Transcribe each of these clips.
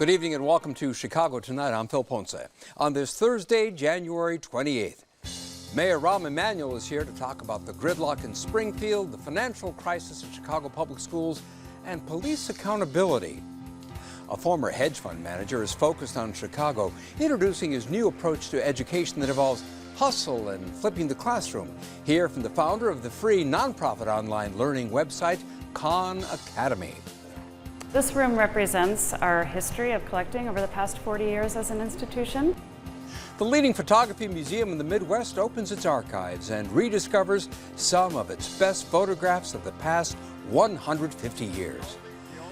Good evening and welcome to Chicago Tonight. I'm Phil Ponce. On this Thursday, January 28th, Mayor Rahm Emanuel is here to talk about the gridlock in Springfield, the financial crisis at Chicago public schools, and police accountability. A former hedge fund manager is focused on Chicago, introducing his new approach to education that involves hustle and flipping the classroom. Hear from the founder of the free nonprofit online learning website, Khan Academy. This room represents our history of collecting over the past 40 years as an institution. The leading photography museum in the Midwest opens its archives and rediscovers some of its best photographs of the past 150 years.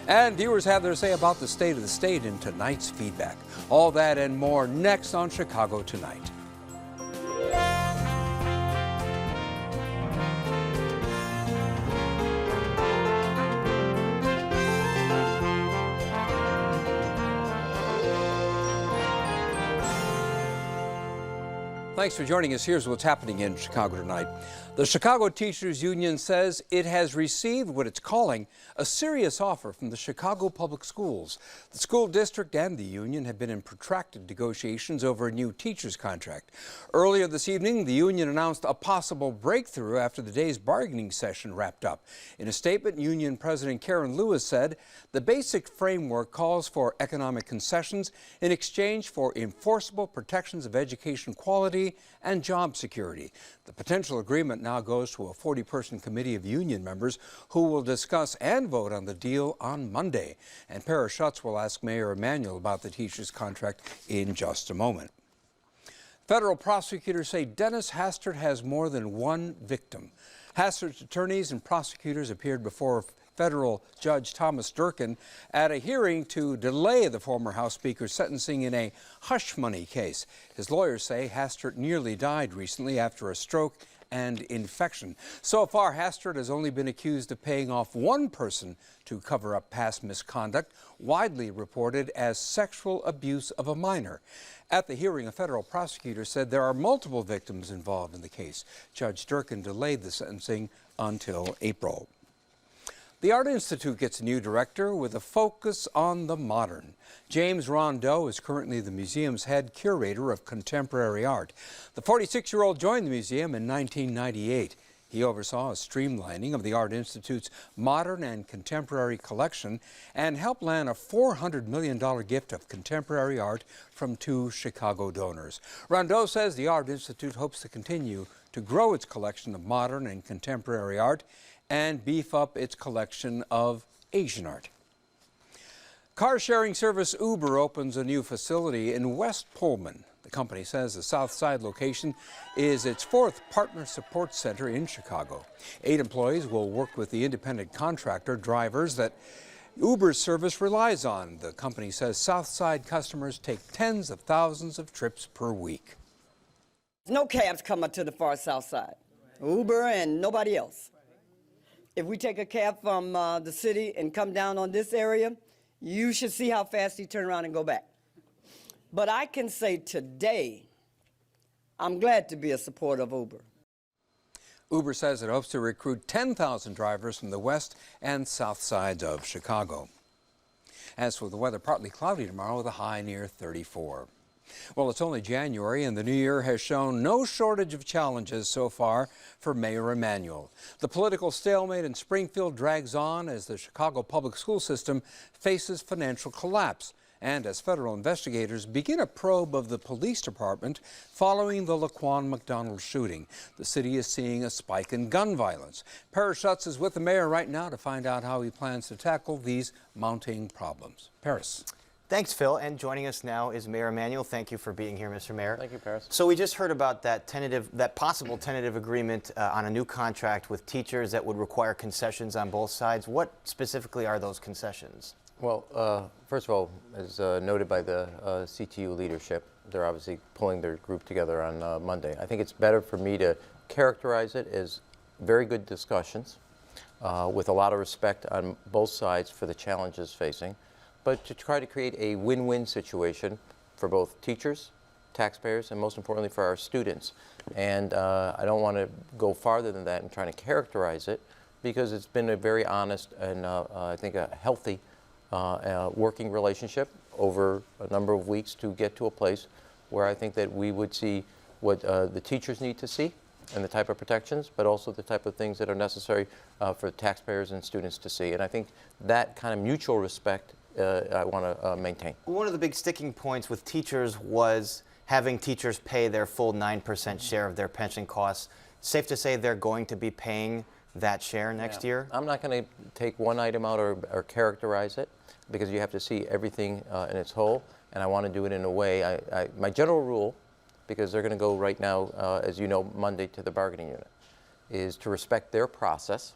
And viewers have their say about the state of the state in tonight's feedback. All that and more next on Chicago Tonight. Thanks for joining us. Here's what's happening in Chicago tonight. The Chicago Teachers Union says it has received what it's calling a serious offer from the Chicago Public Schools. The school district and the union have been in protracted negotiations over a new teacher's contract. Earlier this evening, the union announced a possible breakthrough after the day's bargaining session wrapped up. In a statement, Union President Karen Lewis said the basic framework calls for economic concessions in exchange for enforceable protections of education quality and job security. The potential agreement now goes to a 40-person committee of union members who will discuss and vote on the deal on Monday. And Paris Schutz will ask Mayor Emanuel about the teacher's contract in just a moment. Federal prosecutors say Dennis Hastert has more than one victim. Hastert's attorneys and prosecutors appeared before federal judge Thomas Durkin at a hearing to delay the former House Speaker's sentencing in a hush money case. His lawyers say Hastert nearly died recently after a stroke and infection. So far, Hastert has only been accused of paying off one person to cover up past misconduct, widely reported as sexual abuse of a minor. At the hearing, a federal prosecutor said there are multiple victims involved in the case. Judge Durkin delayed the sentencing until April. The Art Institute gets a new director with a focus on the modern. James Rondeau is currently the museum's head curator of contemporary art. The 46-year-old joined the museum in 1998. He oversaw a streamlining of the Art Institute's modern and contemporary collection and helped land a $400 million gift of contemporary art from two Chicago donors. Rondeau says the Art Institute hopes to continue to grow its collection of modern and contemporary art and beef up its collection of Asian art. Car-sharing service Uber opens a new facility in West Pullman. The company says the South Side location is its fourth partner support center in Chicago. 8 employees will work with the independent contractor drivers that Uber's service relies on. The company says South Side customers take tens of thousands of trips per week. No cabs coming to the far South Side. Uber and nobody else. If we take a cab from the city and come down on this area, you should see how fast he turn around and go back. But I can say today, I'm glad to be a supporter of Uber. Uber says it hopes to recruit 10,000 drivers from the west and south sides of Chicago. As for the weather, partly cloudy tomorrow with a high near 34. Well, it's only January, and the new year has shown no shortage of challenges so far for Mayor Emanuel. The political stalemate in Springfield drags on as the Chicago public school system faces financial collapse, and as federal investigators begin a probe of the police department following the Laquan McDonald shooting. The city is seeing a spike in gun violence. Paris Schutz is with the mayor right now to find out how he plans to tackle these mounting problems. Paris. Thanks, Phil. And joining us now is Mayor Emanuel. Thank you for being here, Mr. Mayor. Thank you, Paris. So we just heard about that possible tentative agreement on a new contract with teachers that would require concessions on both sides. What specifically are those concessions? Well, first of all, as noted by the CTU leadership, they're obviously pulling their group together on Monday. I think it's better for me to characterize it as very good discussions with a lot of respect on both sides for the challenges facing, but to try to create a win-win situation for both teachers, taxpayers, and most importantly for our students. And I don't want to go farther than that in trying to characterize it, because it's been a very honest and I think a healthy working relationship over a number of weeks to get to a place where I think that we would see what the teachers need to see and the type of protections, but also the type of things that are necessary for taxpayers and students to see. And I think that kind of mutual respect I want to maintain. One of the big sticking points with teachers was having teachers pay their full 9% share of their pension costs. Safe to say they're going to be paying that share next year? I'm not going to take one item out or characterize it, because you have to see everything in its whole, and I want to do it in a way. My general rule, because they're going to go right now, as you know, Monday to the bargaining unit, is to respect their process,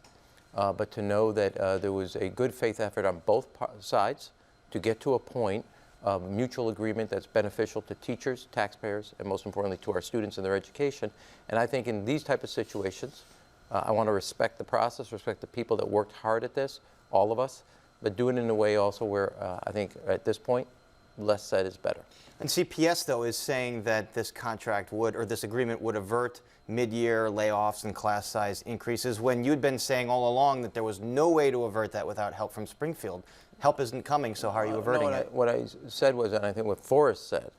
but to know that there was a good faith effort on both sides to get to a point of mutual agreement that's beneficial to teachers, taxpayers, and most importantly to our students and their education. And I think in these type of situations, I want to respect the process, respect the people that worked hard at this, all of us, but do it in a way also where I think at this point, less said is better. And CPS, though, is saying that this contract would, or this agreement would avert mid-year layoffs and class size increases, when you'd been saying all along that there was no way to avert that without help from Springfield. Help isn't coming, so how are you averting it? What I said was, and I think what Forrest said,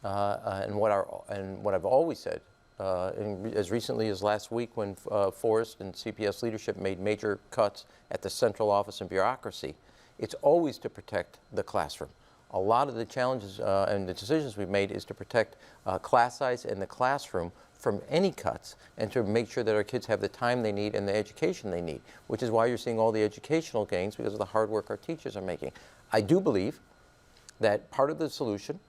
and what I've always said, as recently as last week when Forrest and CPS leadership made major cuts at the central office and bureaucracy, it's always to protect the classroom. A lot of the challenges and the decisions we've made is to protect class size in the classroom from any cuts, and to make sure that our kids have the time they need and the education they need, which is why you're seeing all the educational gains, because of the hard work our teachers are making. I do believe that part of the solution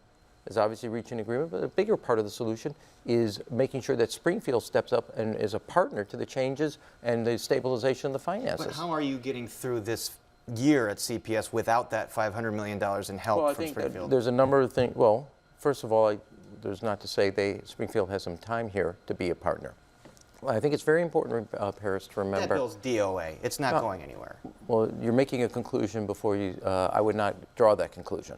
is obviously reaching agreement, but a bigger part of the solution is making sure that Springfield steps up and is a partner to the changes and the stabilization of the finances. But how are you getting through this year at CPS without that $500 million in help from Springfield? There's a number of things. Well, first of all, there's not to say Springfield has some time here to be a partner. I think it's very important, Paris, to remember. That bill's DOA. It's not going anywhere. Well, you're making a conclusion before you. I would not draw that conclusion.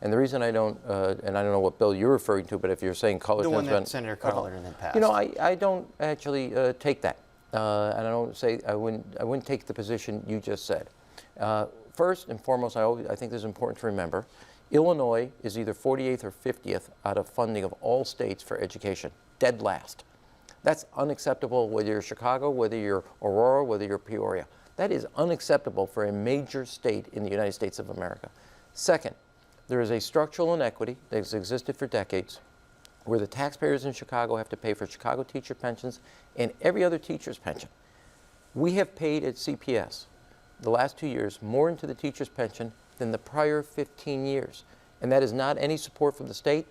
And the reason I don't, and I don't know what bill you're referring to, but if you're saying Cullerton's the one that Senator Cullerton had passed. You know, I don't actually take that, and I don't say I wouldn't take the position you just said. First and foremost, I think this is important to remember. Illinois is either 48th or 50th out of funding of all states for education, dead last. That's unacceptable whether you're Chicago, whether you're Aurora, whether you're Peoria. That is unacceptable for a major state in the United States of America. Second, there is a structural inequity that has existed for decades where the taxpayers in Chicago have to pay for Chicago teacher pensions and every other teacher's pension. We have paid at CPS the last 2 years more into the teacher's pension than the prior 15 years. And that is not any support from the state,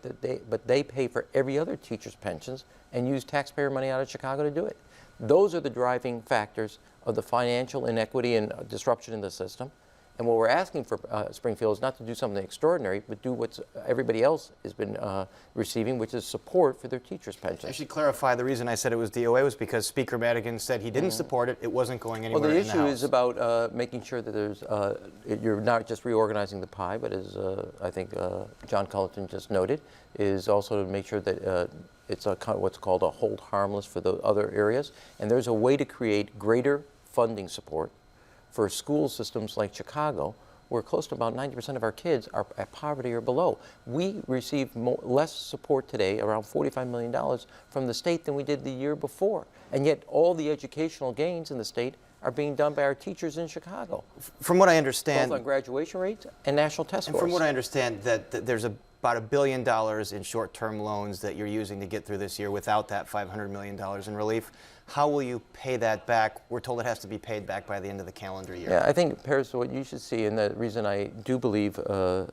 but they pay for every other teacher's pensions and use taxpayer money out of Chicago to do it. Those are the driving factors of the financial inequity and disruption in the system. And what we're asking for Springfield is not to do something extraordinary, but do what everybody else has been receiving, which is support for their teachers' pensions. I should clarify, the reason I said it was DOA was because Speaker Madigan said he didn't support it. It wasn't going anywhere. Well, the in the issue House. is about making sure that there's, you're not just reorganizing the pie, but as I think John Cullerton just noted, is also to make sure that it's what's called a hold harmless for the other areas. And there's a way to create greater funding support for school systems like Chicago, where close to about 90% of our kids are at poverty or below. We receive less support today, around $45 million, from the state than we did the year before. And yet all the educational gains in the state are being done by our teachers in Chicago. From what I understand, both on graduation rates and national test scores. And from what I understand, that there's about $1 billion in short-term loans that you're using to get through this year without that $500 million in relief. How will you pay that back? We're told it has to be paid back by the end of the calendar year. Yeah, I think, Paris, what you should see, and the reason I do believe we're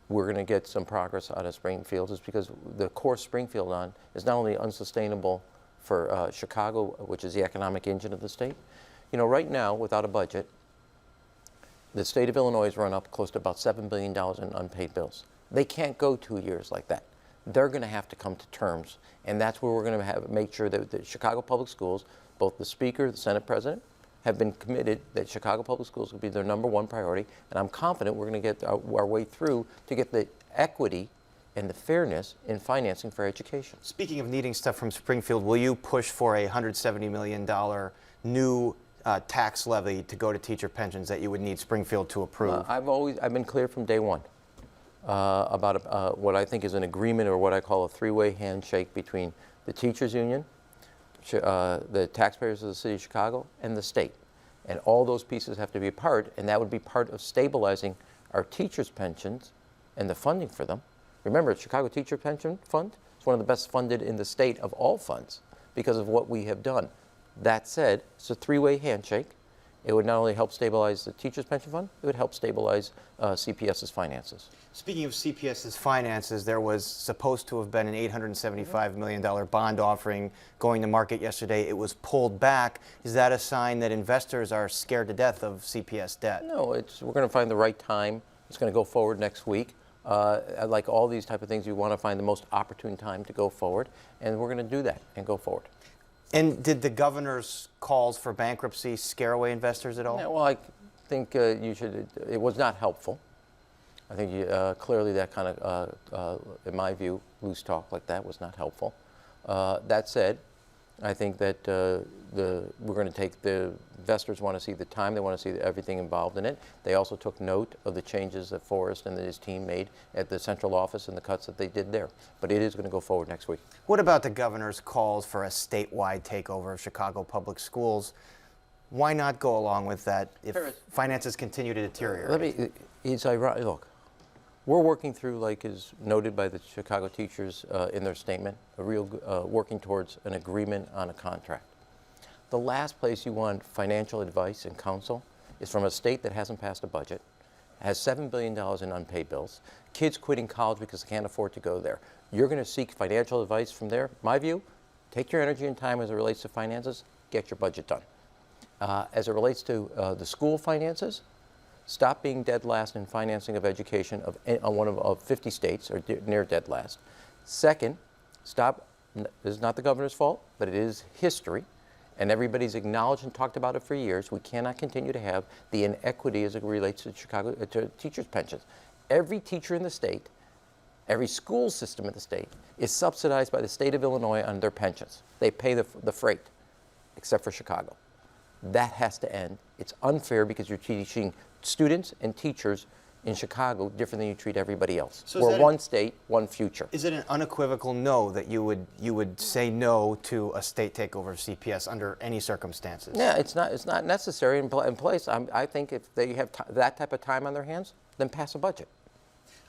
going to get some progress out of Springfield is because the course Springfield on is not only unsustainable for Chicago, which is the economic engine of the state. You know, right now, without a budget, the state of Illinois has run up close to about $7 billion in unpaid bills. They can't go 2 years like that. They're going to have to come to terms, and that's where we're going to make sure that the Chicago Public Schools, both the Speaker, the Senate President, have been committed that Chicago Public Schools will be their #1 priority, and I'm confident we're going to get our way through to get the equity and the fairness in financing for education. Speaking of needing stuff from Springfield, will you push for a $170 million new tax levy to go to teacher pensions that you would need Springfield to approve? I've been clear from day one about what I think is an agreement, or what I call a three-way handshake between the teachers union, the taxpayers of the city of Chicago, and the state. And all those pieces have to be a part, and that would be part of stabilizing our teachers' pensions and the funding for them. Remember, the Chicago Teacher Pension Fund is one of the best funded in the state of all funds because of what we have done. That said, it's a three-way handshake. It would not only help stabilize the Teachers Pension Fund, it would help stabilize CPS's finances. Speaking of CPS's finances, there was supposed to have been an $875 million bond offering going to market yesterday. It was pulled back. Is that a sign that investors are scared to death of CPS debt? No, we're going to find the right time. It's going to go forward next week. Like all these type of things, you want to find the most opportune time to go forward, and we're going to do that and go forward. And did the governor's calls for bankruptcy scare away investors at all? Yeah, well, I think it was not helpful. I think clearly that kind of, in my view, loose talk like that was not helpful. That said, I think that we're going to take the investors want to see the time, they want to see everything involved in it. They also took note of the changes that Forrest and his team made at the central office and the cuts that they did there. But it is going to go forward next week. What about the governor's calls for a statewide takeover of Chicago public schools? Why not go along with that if finances continue to deteriorate? It's ironic. Look, we're working through, like is noted by the Chicago teachers in their statement, working towards an agreement on a contract. The last place you want financial advice and counsel is from a state that hasn't passed a budget, has $7 billion in unpaid bills, kids quitting college because they can't afford to go there. You're going to seek financial advice from there. My view, take your energy and time as it relates to finances, get your budget done. As it relates to the school finances, stop being dead last in financing of education of 50 states, or near dead last. Second, stop, this is not the governor's fault, but it is history, and everybody's acknowledged and talked about it for years. We cannot continue to have the inequity as it relates to Chicago, to teachers' pensions. Every teacher in the state, every school system in the state is subsidized by the state of Illinois on their pensions. They pay the freight, except for Chicago. That has to end. It's unfair because you're teaching students and teachers in Chicago different than you treat everybody else. So we're one state, one future. Is it an unequivocal no that you would say no to a state takeover of CPS under any circumstances? Yeah, it's not necessary in place. I think if they have that type of time on their hands, then pass a budget.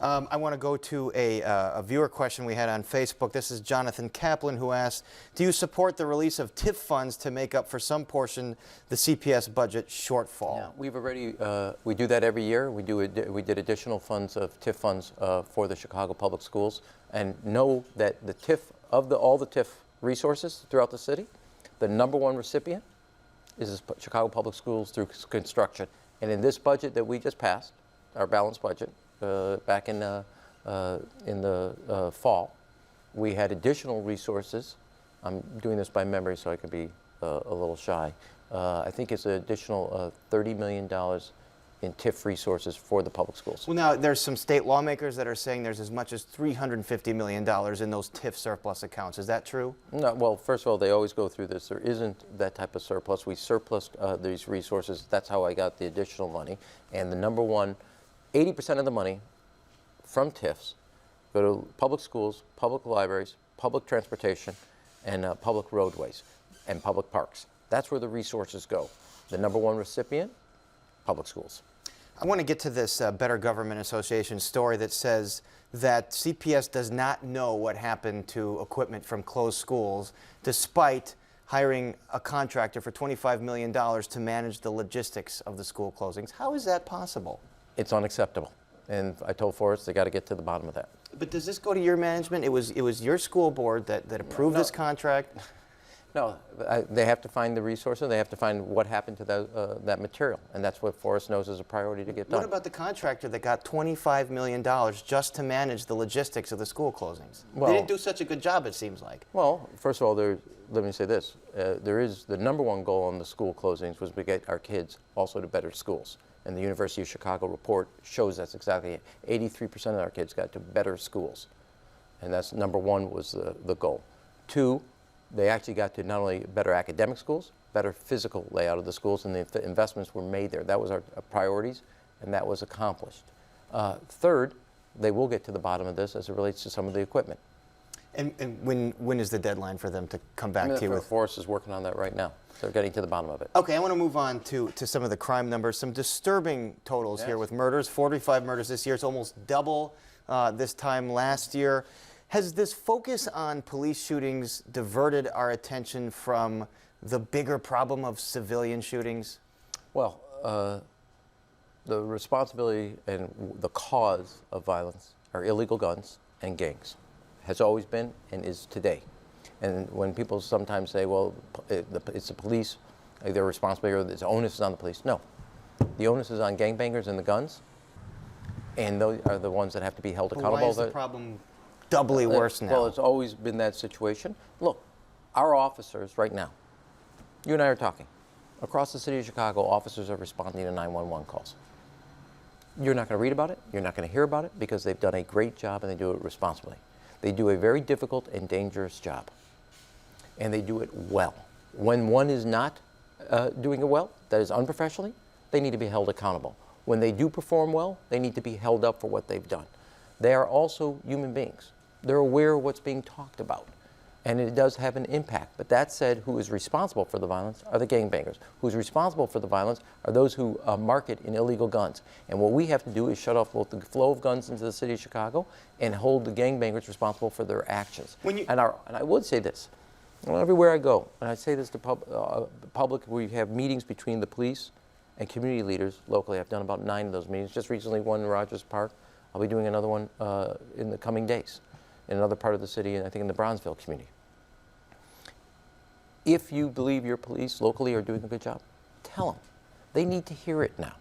I want to go to a viewer question we had on Facebook. This is Jonathan Kaplan, who asked, do you support the release of TIF funds to make up for some portion the CPS budget shortfall? Yeah, we've already, we do that every year. We did additional funds of TIF funds for the Chicago Public Schools, and know that the TIF, all the TIF resources throughout the city, the number one recipient is Chicago Public Schools through construction. And in this budget that we just passed, our balanced budget, back in the fall, we had additional resources. I'm doing this by memory so I can be a little shy. I think it's an additional $30 million in TIF resources for the public schools. Well, now there's some state lawmakers that are saying there's as much as $350 million in those TIF surplus accounts. Is that true? No. Well, first of all, they always go through this. There isn't that type of surplus. We surplused these resources. That's how I got the additional money. And the number one, 80% of the money from TIFs go to public schools, public libraries, public transportation, and public roadways and public parks. That's where the resources go. The number one recipient, public schools. I want to get to this Better Government Association story that says that CPS does not know what happened to equipment from closed schools, despite hiring a contractor for $25 million to manage the logistics of the school closings. How is that possible? It's unacceptable, and I told Forrest they got to get to the bottom of that. But does this go to your management? It was your school board that approved this contract? No, they have to find the resources. They have to find what happened to that material, and that's what Forrest knows is a priority to get done. What about the contractor that got $25 million just to manage the logistics of the school closings? Well, they didn't do such a good job, it seems like. Well, first of all, let me say this. There is the number one goal on the school closings was to get our kids also to better schools. And the University of Chicago report shows that's exactly it. 83% of our kids got to better schools. And that's number one was the goal. Two, they actually got to not only better academic schools, better physical layout of the schools, and the investments were made there. That was our priorities, and that was accomplished. Third, they will get to the bottom of this as it relates to some of the equipment. And when is the deadline for them to come back to you with? Forrest is working on that right now. They're getting to the bottom of it. Okay, I want to move on to some of the crime numbers. Some disturbing totals here with murders. 45 murders this year. It's almost double this time last year. Has this focus on police shootings diverted our attention from the bigger problem of civilian shootings? Well, the responsibility and the cause of violence are illegal guns and gangs. Has always been and is today. And when people sometimes say, well, it's the police, they're responsible, or the onus is on the police. No. The onus is on gangbangers and the guns, and those are the ones that have to be held accountable. Why is the problem doubly worse now? Well, it's always been that situation. Look, our officers right now, you and I are talking. Across the city of Chicago, officers are responding to 911 calls. You're not going to read about it. You're not going to hear about it because they've done a great job and they do it responsibly. They do a very difficult and dangerous job, and they do it well. When one is not doing it well, that is unprofessionally, they need to be held accountable. When they do perform well, they need to be held up for what they've done. They are also human beings. They're aware of what's being talked about, and it does have an impact. But that said, who is responsible for the violence are the gangbangers. Who's responsible for the violence are those who market in illegal guns. And what we have to do is shut off both the flow of guns into the city of Chicago and hold the gangbangers responsible for their actions. And I would say this, everywhere I go, and I say this to public, we have meetings between the police and community leaders locally. I've done about 9 of those meetings. Just recently one in Rogers Park. I'll be doing another one in the coming days in another part of the city, and I think in the Bronzeville community. If you believe your police locally are doing a good job, tell them. They need to hear it now.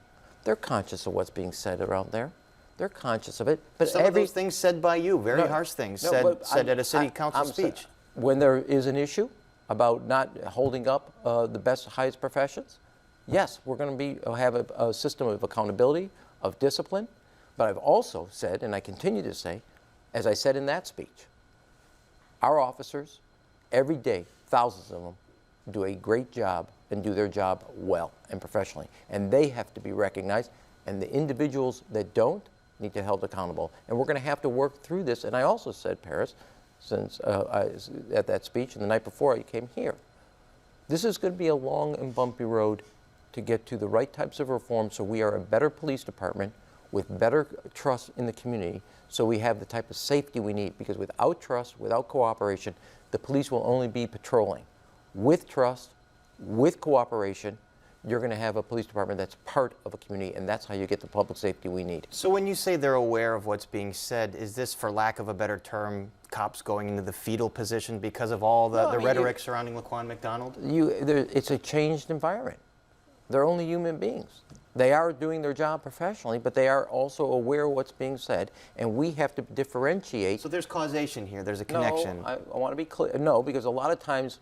They're conscious of what's being said around there. They're conscious of it. But some of those things said by you, very harsh things, said at a city council speech. When there is an issue about not holding up the best, highest professions, yes, we're going to have a system of accountability, of discipline. But I've also said, and I continue to say, as I said in that speech, our officers, every day, thousands of them, do a great job and do their job well and professionally. And they have to be recognized, and the individuals that don't need to be held accountable. And we're going to have to work through this. And I also said, Paris, since at that speech and the night before I came here, this is going to be a long and bumpy road to get to the right types of reform so we are a better police department with better trust in the community, so we have the type of safety we need. Because without trust, without cooperation, the police will only be patrolling. With trust, with cooperation, you're going to have a police department that's part of a community, and that's how you get the public safety we need. So when you say they're aware of what's being said, is this, for lack of a better term, cops going into the fetal position because of all the rhetoric surrounding Laquan McDonald? It's a changed environment. They're only human beings. They are doing their job professionally, but they are also aware of what's being said, and we have to differentiate. So there's causation here. There's a connection. No, I want to be clear. No, because a lot of times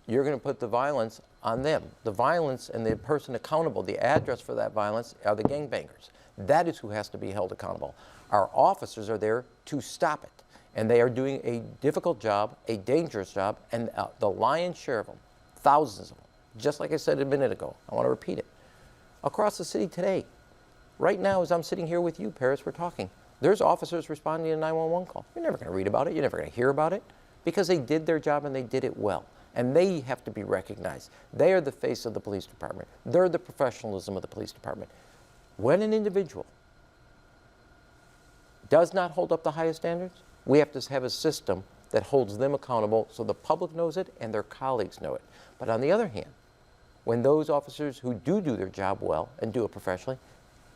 you're going to put the violence on them. The violence and the person accountable, the address for that violence, are the gangbangers. That is who has to be held accountable. Our officers are there to stop it, and they are doing a difficult job, a dangerous job, and the lion's share of them, thousands of them, just like I said a minute ago. I want to repeat it. Across the city today, right now as I'm sitting here with you, Paris, we're talking, there's officers responding to a 911 call. You're never going to read about it. You're never going to hear about it because they did their job and they did it well. And they have to be recognized. They are the face of the police department. They're the professionalism of the police department. When an individual does not hold up the highest standards, we have to have a system that holds them accountable so the public knows it and their colleagues know it. But on the other hand, when those officers who do their job well and do it professionally,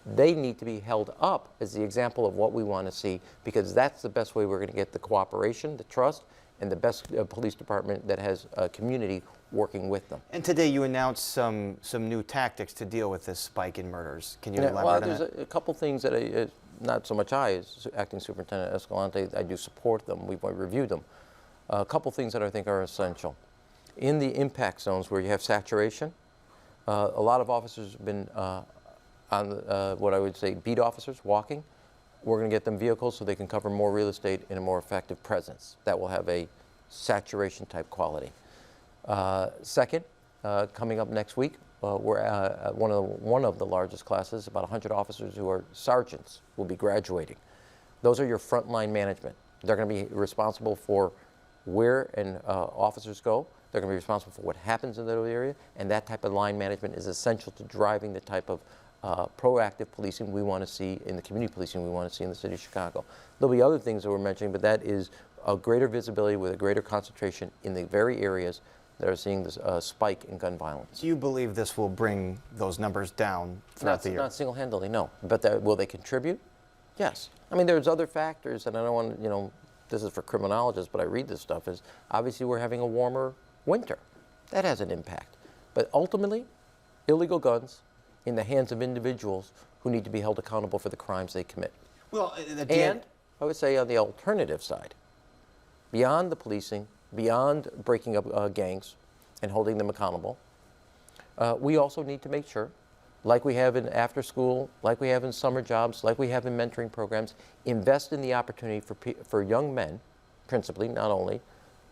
they need to be held up as the example of what we want to see, because that's the best way we're going to get the cooperation, the trust, and the best police department that has a community working with them. And today you announced some new tactics to deal with this spike in murders. Can you elaborate on that? There's a couple things that not so much I, as Acting Superintendent Escalante, I do support them. We've reviewed them. A couple things that I think are essential. In the impact zones where you have saturation, a lot of officers have been on what I would say beat officers walking. We're going to get them vehicles so they can cover more real estate in a more effective presence. That will have a saturation type quality. Second, coming up next week. We're at one of the largest classes, about 100 officers who are sergeants will be graduating. Those are your frontline management. They're going to be responsible for where officers go. They're going to be responsible for what happens in that area, and that type of line management is essential to driving the type of proactive policing we want to see in the community policing we want to see in the city of Chicago. There'll be other things that we're mentioning, but that is a greater visibility with a greater concentration in the very areas that are seeing this spike in gun violence. Do you believe this will bring those numbers down throughout the year? Not single-handedly, no. But will they contribute? Yes. I mean, there's other factors, and I don't want to, this is for criminologists, but I read this stuff, is obviously we're having a warmer winter. That has an impact. But ultimately, illegal guns in the hands of individuals who need to be held accountable for the crimes they commit. Well, and I would say on the alternative side, beyond the policing, beyond breaking up gangs and holding them accountable, we also need to make sure, like we have in after school, like we have in summer jobs, like we have in mentoring programs, invest in the opportunity for young men, principally, not only,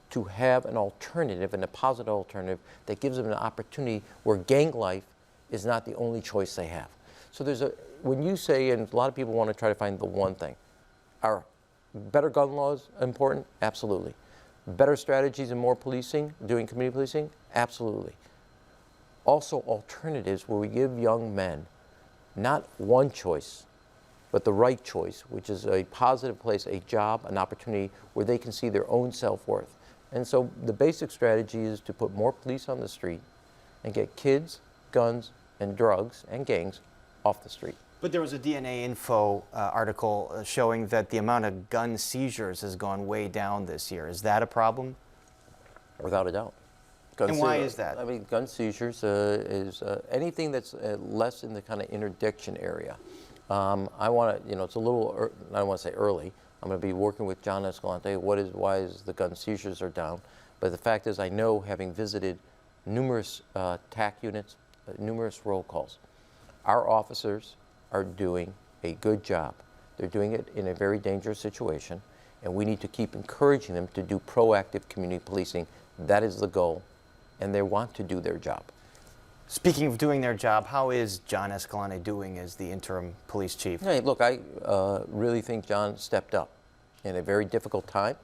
to have an alternative and a positive alternative that gives them an opportunity where gang life is not the only choice they have. So when you say, and a lot of people want to try to find the one thing, are better gun laws important? Absolutely. Better strategies and more policing, doing community policing? Absolutely. Also alternatives where we give young men not one choice, but the right choice, which is a positive place, a job, an opportunity where they can see their own self-worth. And so the basic strategy is to put more police on the street and get kids, guns, and drugs and gangs off the street. But there was a DNA Info article showing that the amount of gun seizures has gone way down this year. Is that a problem? Without a doubt. And why is that? I mean, gun seizures is anything that's less in the kind of interdiction area. I want to, it's a little, I don't want to say early. I'm going to be working with John Escalante. Why is the gun seizures are down? But the fact is, I know, having visited numerous TAC units, numerous roll calls, our officers are doing a good job. They're doing it in a very dangerous situation, and we need to keep encouraging them to do proactive community policing. That is the goal, and they want to do their job. Speaking of doing their job, how is John Escalante doing as the interim police chief? Hey, look, I really think John stepped up in a very difficult time,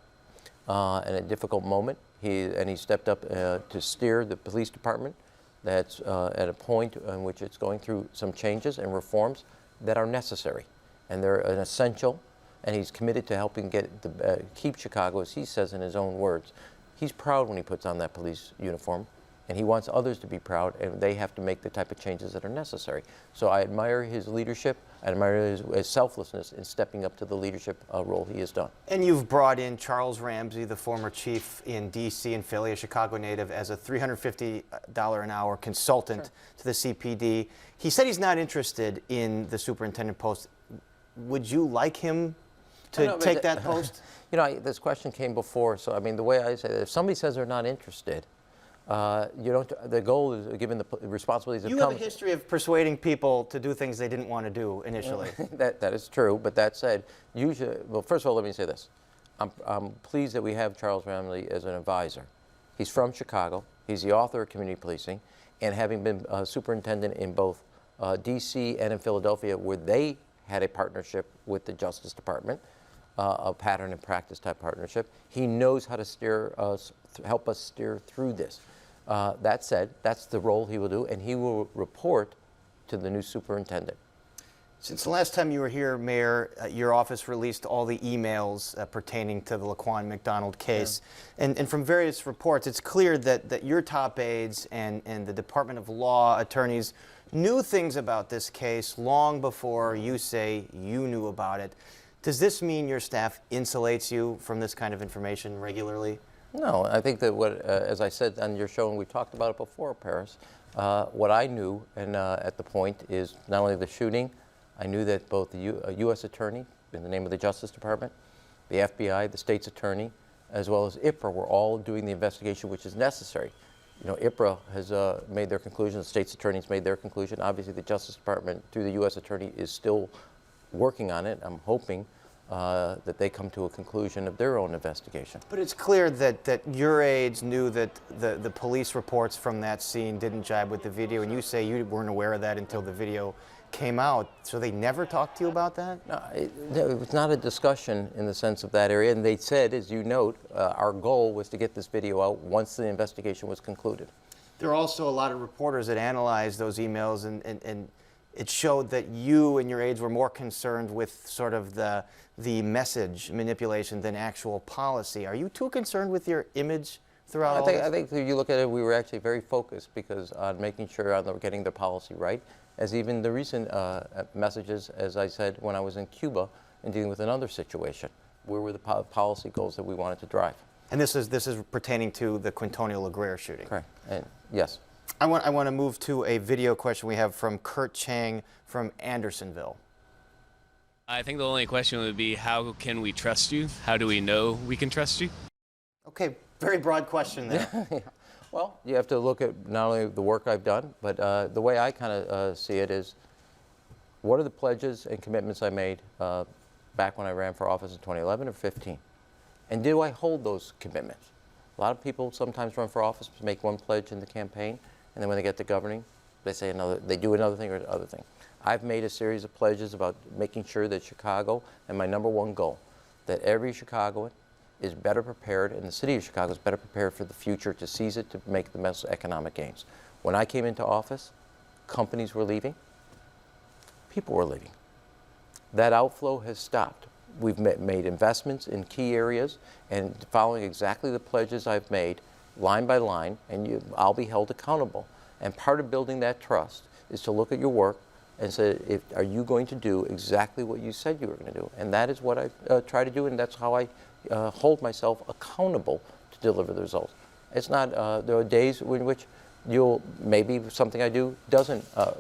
in a difficult moment. He stepped up to steer the police department that's at a point in which it's going through some changes and reforms that are necessary, and they're an essential, and he's committed to helping keep Chicago, as he says in his own words. He's proud when he puts on that police uniform, and he wants others to be proud, and they have to make the type of changes that are necessary. So I admire his leadership. I admire his selflessness in stepping up to the leadership role he has done. And you've brought in Charles Ramsey, the former chief in D.C. and Philly, a Chicago native, as a $350 an hour consultant to the CPD. He said he's not interested in the superintendent post. Would you like him to take that post? This question came before, so I mean, the way I say it, if somebody says they're not interested, the goal is, given the responsibilities you have a history of persuading people to do things they didn't want to do initially. That is true, but that said, usually, well, first of all, let me say this. I'm pleased that we have Charles Ramsey as an advisor. He's from Chicago. He's the author of Community Policing, and having been superintendent in both D.C. and in Philadelphia, where they had a partnership with the Justice Department, a pattern and practice type partnership, he knows how to steer us, help us steer through this. That said, that's the role he will do, and he will report to the new superintendent. Since the last time you were here, Mayor, your office released all the emails pertaining to the Laquan McDonald case. Yeah. And from various reports, it's clear that your top aides and the Department of Law attorneys knew things about this case long before you say you knew about it. Does this mean your staff insulates you from this kind of information regularly? No, I think that as I said on your show, and we talked about it before, Paris, what I knew at the point is not only the shooting, I knew that both the U.S. attorney in the name of the Justice Department, the FBI, the state's attorney, as well as IPRA were all doing the investigation which is necessary. IPRA has made their conclusion, the state's attorneys made their conclusion. Obviously, the Justice Department, through the U.S. attorney, is still working on it. I'm hoping that they come to a conclusion of their own investigation. But it's clear that your aides knew that the police reports from that scene didn't jibe with the video, and you say you weren't aware of that until the video came out. So they never talked to you about that? No, it was not a discussion in the sense of that area, and they said, as you note, our goal was to get this video out once the investigation was concluded. There are also a lot of reporters that analyzed those emails, and it showed that you and your aides were more concerned with sort of the message manipulation than actual policy. Are you too concerned with your image throughout all this? I think if you look at it, we were actually very focused because on making sure on getting the policy right, as even the recent messages, as I said, when I was in Cuba and dealing with another situation. Where were the policy goals that we wanted to drive? And this is pertaining to the Quintonio LaGuerre shooting. Correct. And yes. I want to move to a video question we have from Kurt Chang from Andersonville. I think the only question would be, how can we trust you? How do we know we can trust you? Okay, very broad question there. Yeah. Well, you have to look at not only the work I've done, but the way I kind of see it is, what are the pledges and commitments I made back when I ran for office in 2011 or 15? And do I hold those commitments? A lot of people sometimes run for office to make one pledge in the campaign, and then when they get to governing, they do another thing or the other thing. I've made a series of pledges about making sure that Chicago, and my #1 goal, that every Chicagoan is better prepared, and the city of Chicago is better prepared for the future to seize it to make the most economic gains. When I came into office, companies were leaving, people were leaving. That outflow has stopped. We've made investments in key areas, and following exactly the pledges I've made, line by line, and I'll be held accountable. And part of building that trust is to look at your work and say, are you going to do exactly what you said you were going to do? And that is what I try to do, and that's how I hold myself accountable to deliver the results. It's not, there are days in which maybe something I do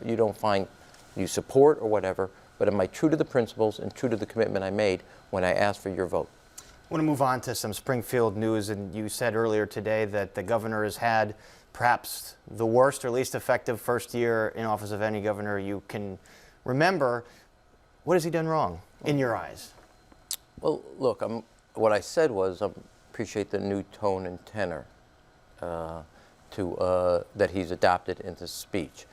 you don't find you support or whatever, but am I true to the principles and true to the commitment I made when I asked for your vote? I want to move on to some Springfield news, and you said earlier today that the governor has had perhaps the worst or least effective first year in office of any governor you can remember. What has he done wrong in your eyes? Well, look, what I said was I appreciate the new tone and tenor that he's adopted into speech,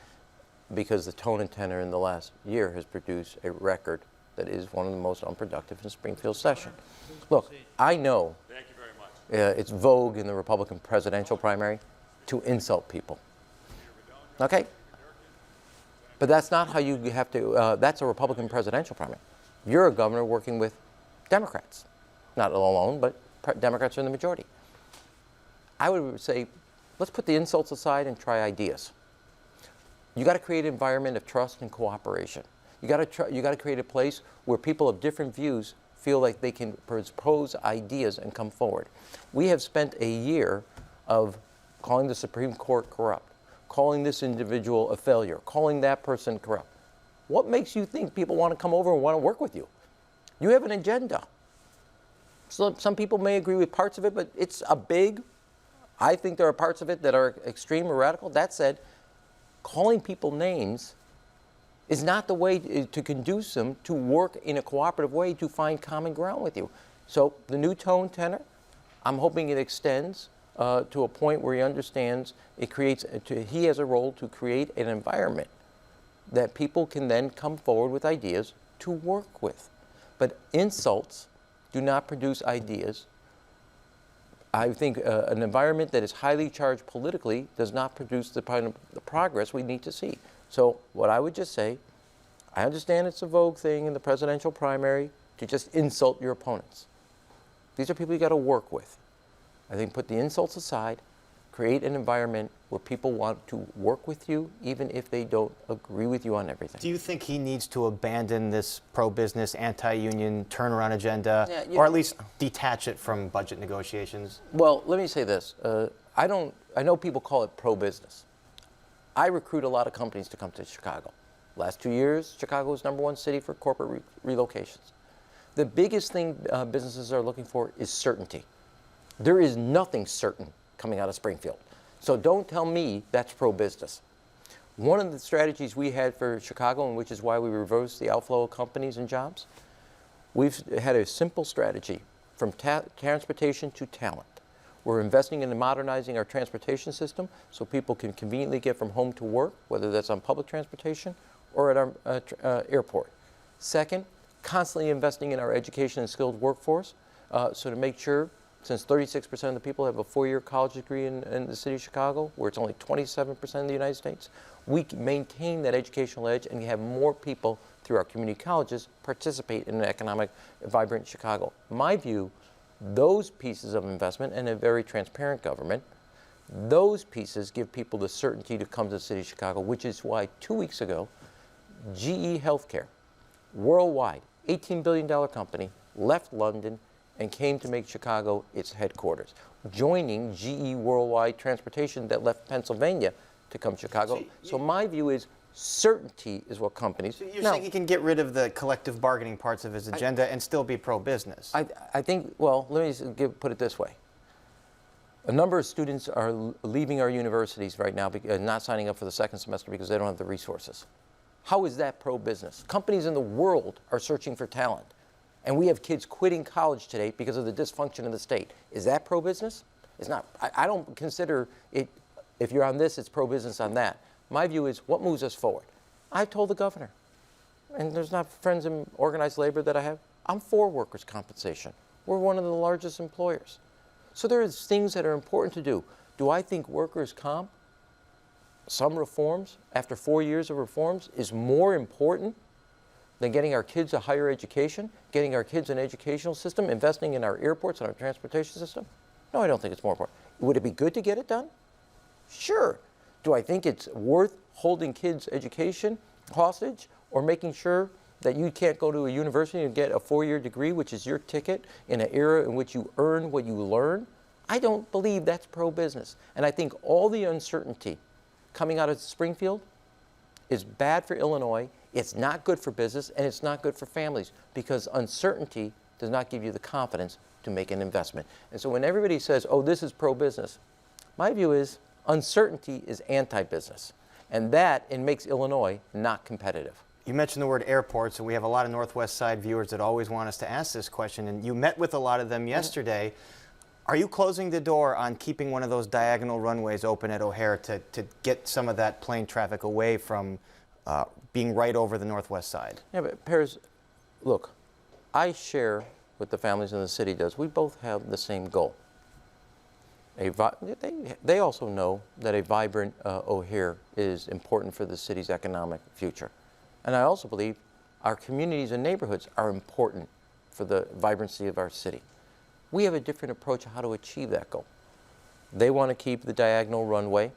because the tone and tenor in the last year has produced a record that is one of the most unproductive in Springfield session. Look, I know it's vogue in the Republican presidential primary to insult people. Okay? But that's not how you have to, that's a Republican presidential primary. You're a governor working with Democrats. Not alone, but Democrats are in the majority. I would say, let's put the insults aside and try ideas. You got to create an environment of trust and cooperation. You got to create a place where people of different views feel like they can propose ideas and come forward. We have spent a year of calling the Supreme Court corrupt, calling this individual a failure, calling that person corrupt. What makes you think people want to come over and want to work with you? You have an agenda. So some people may agree with parts of it, but it's I think there are parts of it that are extreme or radical. That said, calling people names is not the way to conduce them to work in a cooperative way to find common ground with you. So the new tone, tenor, I'm hoping it extends to a point where he understands he has a role to create an environment that people can then come forward with ideas to work with. But insults do not produce ideas. I think an environment that is highly charged politically does not produce the progress we need to see. So what I would just say, I understand it's a vogue thing in the presidential primary to just insult your opponents. These are people you got to work with. I think put the insults aside, create an environment where people want to work with you even if they don't agree with you on everything. Do you think he needs to abandon this pro-business, anti-union turnaround agenda, Yeah, or at least detach it from budget negotiations? Well, let me say this. I know people call it pro-business. I recruit a lot of companies to come to Chicago. Last 2 years, Chicago was #1 city for corporate relocations. The biggest thing businesses are looking for is certainty. There is nothing certain coming out of Springfield. So don't tell me that's pro-business. One of the strategies we had for Chicago, and which is why we reversed the outflow of companies and jobs, We've had a simple strategy from transportation to talent. We're investing in modernizing our transportation system so people can conveniently get from home to work, whether that's on public transportation or at our airport. Second, constantly investing in our education and skilled workforce, so to make sure, since 36% of the people have a four-year college degree in the city of Chicago, where it's only 27% in the United States, we can maintain that educational edge and have more people through our community colleges participate in an economic, vibrant Chicago. In my view, those pieces of investment and a very transparent government, those pieces give people the certainty to come to the city of Chicago, which is why 2 weeks ago, GE Healthcare, worldwide, $18 billion company, left London and came to make Chicago its headquarters, joining GE Worldwide Transportation that left Pennsylvania to come to Chicago. So my view is certainty is what companies... So you're saying he can get rid of the collective bargaining parts of his agenda and still be pro-business? I think, well, let me put it this way. A number of students are leaving our universities right now, not signing up for the second semester because they don't have the resources. How is that pro-business? Companies in the world are searching for talent. And we have kids quitting college today because of the dysfunction of the state. Is that pro-business? It's not. I don't consider it, if you're on this, it's pro-business on that. My view is what moves us forward. I told the governor, and there's not friends in organized labor that I have, I'm for workers' compensation. We're one of the largest employers. So there are things that are important to do. Do I think workers' comp, some reforms, after 4 years of reforms, is more important than getting our kids a higher education, getting our kids an educational system, investing in our airports and our transportation system? No, I don't think it's more important. Would it be good to get it done? Sure. Do I think it's worth holding kids' education hostage or making sure that you can't go to a university and get a 4-year degree, which is your ticket in an era in which you earn what you learn? I don't believe that's pro-business. And I think all the uncertainty coming out of Springfield is bad for Illinois. It's not good for business, and it's not good for families, because uncertainty does not give you the confidence to make an investment. And so when everybody says, oh, this is pro-business, my view is uncertainty is anti-business, and that it makes Illinois not competitive. You mentioned the word airports, and we have a lot of Northwest Side viewers that always want us to ask this question, and you met with a lot of them yesterday. Are you closing the door on keeping one of those diagonal runways open at O'Hare to get some of that plane traffic away from being right over the Northwest Side? Yeah, but Paris, look, I share what the families in the city does. We both have the same goal. They also know that a vibrant O'Hare is important for the city's economic future. And I also believe our communities and neighborhoods are important for the vibrancy of our city. We have a different approach on how to achieve that goal. They want to keep the diagonal runway,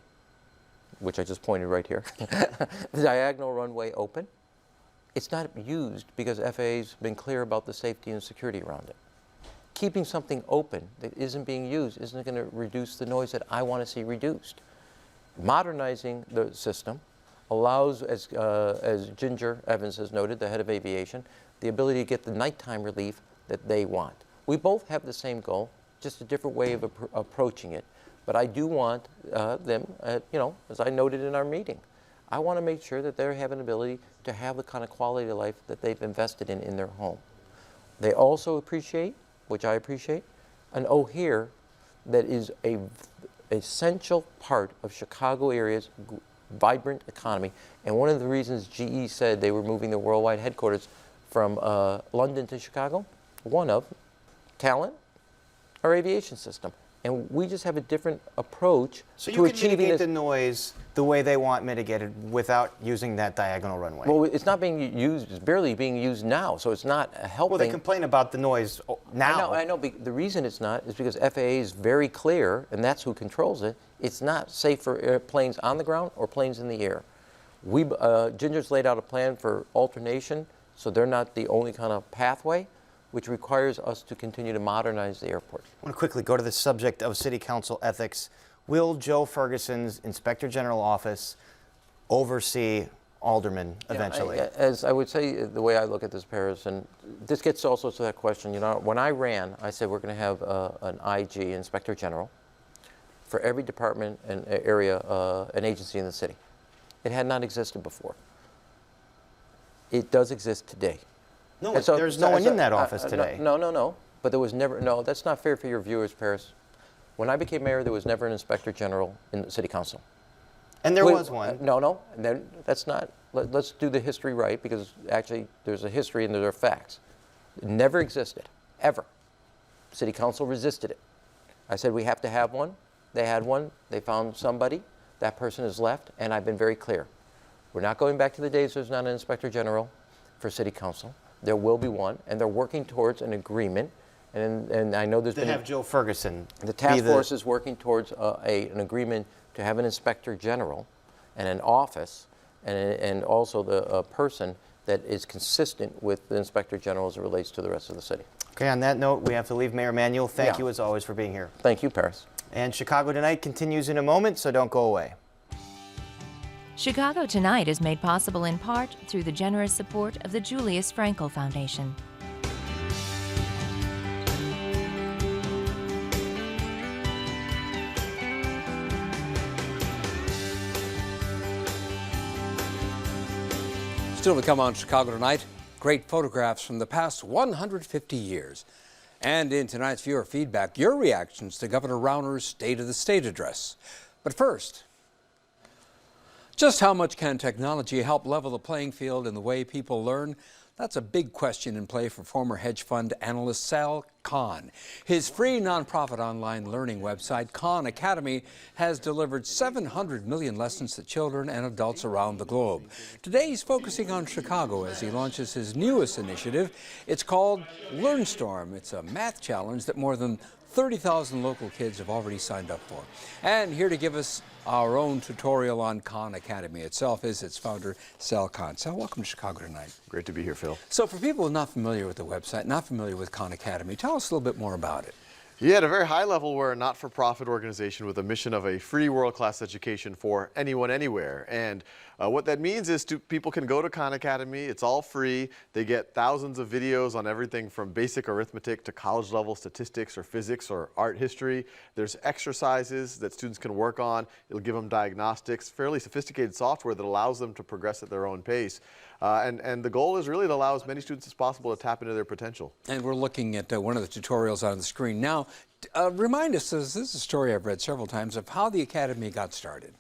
which I just pointed right here, the diagonal runway open. It's not used because FAA's been clear about the safety and security around it. Keeping something open that isn't being used isn't going to reduce the noise that I want to see reduced. Modernizing the system allows, as Ginger Evans has noted, the head of aviation, the ability to get the nighttime relief that they want. We both have the same goal, just a different way of approaching it. But I do want them, you know, as I noted in our meeting, I want to make sure that they have an ability to have the kind of quality of life that they've invested in their home. They also appreciate, which I appreciate, an O'Hare that is an essential part of Chicago area's vibrant economy. And one of the reasons GE said they were moving their worldwide headquarters from London to Chicago, one of talent, our aviation system. And we just have a different approach so to achieving this. So you can mitigate the noise the way they want mitigated without using that diagonal runway? Well, it's not being used, it's barely being used now, so it's not helping. Well, they complain about the noise now. I know. The reason it's not is because FAA is very clear, and that's who controls it. It's not safe for airplanes on the ground or planes in the air. Ginger's laid out a plan for alternation, so they're not the only kind of pathway, which requires us to continue to modernize the airport. I want to quickly go to the subject of City Council ethics. Will Joe Ferguson's Inspector General office oversee aldermen eventually? As I would say, the way I look at this, Paris, and this gets also to that question, you know, when I ran, I said we're going to have an IG, Inspector General, for every department and area, an agency in the city. It had not existed before. It does exist today. No, And so- there's no one in that office today. No. But there was never, no, that's not fair for your viewers, Paris. When I became mayor, there was never an inspector general in the city council. And there Wait, was one. No, and then that's not, let's do the history right, because actually there's a history and there are facts. It never existed, ever. City council resisted it. I said we have to have one. They had one. They found somebody. That person has left, and I've been very clear. We're not going back to the days there's not an inspector general for city council. There will be one, and they're working towards an agreement. And I know there's To have Joe Ferguson. the task force is working towards an agreement to have an inspector general and an office and also the person that is consistent with the inspector general as it relates to the rest of the city. Okay, on that note, we have to leave. Mayor Emanuel, thank Yeah. you as always for being here. Thank you, Paris. And Chicago Tonight continues in a moment, so don't go away. Chicago Tonight is made possible in part through the generous support of the Julius Frankel Foundation. Still to come on Chicago Tonight, great photographs from the past 150 years. And in tonight's viewer feedback, your reactions to Governor Rauner's State of the State address. But first, just how much can technology help level the playing field in the way people learn? That's a big question in play for former hedge fund analyst Sal Khan. His free nonprofit online learning website, Khan Academy, has delivered 700 million lessons to children and adults around the globe. Today he's focusing on Chicago as he launches his newest initiative. It's called LearnStorm. It's a math challenge that more than 30,000 local kids have already signed up for. And here to give us our own tutorial on Khan Academy itself is its founder, Sal Khan. Sal, welcome to Chicago Tonight. Great to be here, Phil. So for people not familiar with the website, not familiar with Khan Academy, tell us a little bit more about it. Yeah, at a very high level, we're a not-for-profit organization with a mission of a free world-class education for anyone, anywhere. And what that means is people can go to Khan Academy. It's all free. They get thousands of videos on everything from basic arithmetic to college-level statistics or physics or art history. There's exercises that students can work on. It'll give them diagnostics, fairly sophisticated software that allows them to progress at their own pace. And the goal is really to allow as many students as possible to tap into their potential. And we're looking at one of the tutorials on the screen now. Remind us, this is a story I've read several times, of how the Academy got started.